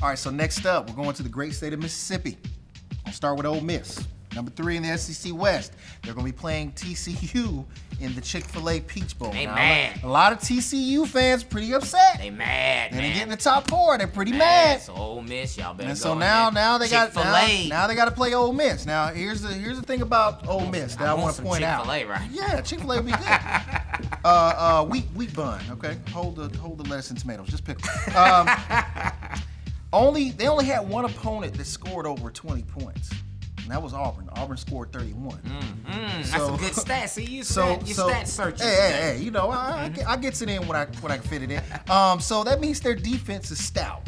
All right, so next up, we're going to the great state of Mississippi. I'll start with Ole Miss. Number 3 in the SEC West. They're going to be playing TCU in the Chick-fil-A Peach Bowl. They mad. A lot of TCU fans pretty upset. They mad, They man. didn't get in the top 4. They're pretty mad. So Ole Miss, y'all better And go so in now there. they got Chick-fil-A. now they got to play Ole Miss. Now here's the thing about Ole Miss that I want to point out. Chick-fil-A, right? Yeah, Chick-fil-A would be good. Wheat bun. Okay, hold the lettuce and tomatoes. Just pick them. They only had one opponent that scored over 20 points. And that was Auburn. Auburn scored 31. That's a good stat. See, you stat searching. Hey, you know, I gets it in when I can fit it in. So that means their defense is stout.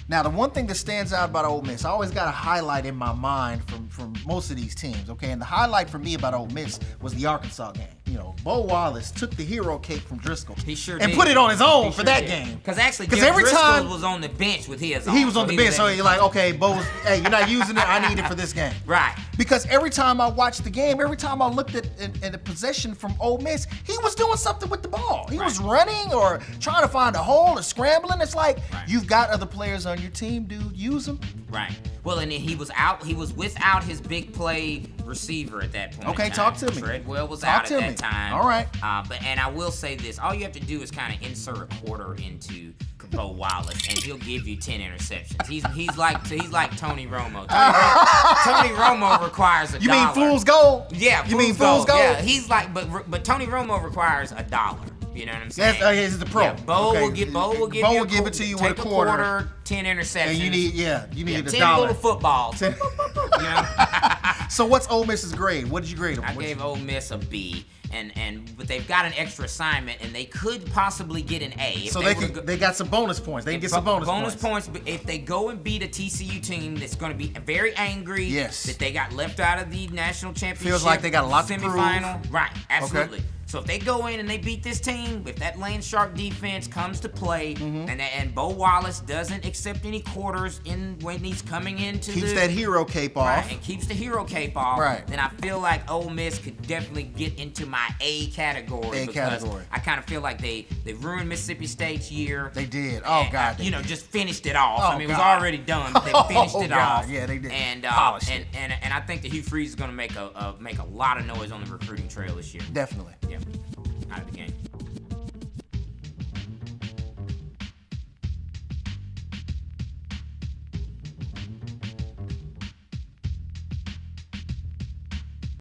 Now, the one thing that stands out about Ole Miss, I always got a highlight in my mind from most of these teams, okay? And the highlight for me about Ole Miss was the Arkansas game. You know, Bo Wallace took the hero cake from Driscoll. He sure and did. put it on his own for that game. Because actually, every Driscoll time was on the bench with his on. he was on the bench, so you're like, okay, Bo, hey, you're not using it. I need it for this game. Right. Because every time I watched the game, every time I looked at the possession from Ole Miss, he was doing something with the ball. He was running or trying to find a hole or scrambling. It's like, you've got other players on your team, dude. Use them. Right. Well, and then he was out. He was without his big play receiver at that point. Okay, in time. talk to me. Treadwell was Talk out to at me. that time. All right. And I will say this: all you have to do is kind of insert a quarter into Bo Wallace, and he'll give you 10 interceptions. He's like Tony Romo. Tony Romo requires $1. You mean fool's gold? Yeah. You mean fool's gold? Yeah. He's like, but Tony Romo requires $1. You know what I'm saying? That's the pro. Yeah, Bo will give it to you with a quarter. 10 interceptions. And you need $1. 10 little footballs. You know? So what's Ole Miss's grade? What did you grade them? I gave Ole Miss a B, but they've got an extra assignment, and they could possibly get an A. So they got some bonus points. They can get some bonus points. But if they go and beat a TCU team that's going to be very angry, yes, that they got left out of the national championship, feels like they got a lot to prove. Semifinal, right? Absolutely. Okay. So if they go in and they beat this team, if that land shark defense comes to play, and Bo Wallace doesn't accept any quarters when he's coming into keeps that hero cape off, right, and keeps the hero cape off, right, then I feel like Ole Miss could definitely get into my A category. I kind of feel like they ruined Mississippi State's year. They did. Oh God. Just finished it off. Oh, I mean, it was already done, but they finished it off. Yeah, they did. And polished it. And I think that Hugh Freeze is going to make a lot of noise on the recruiting trail this year. Definitely. Yeah. Out of the game.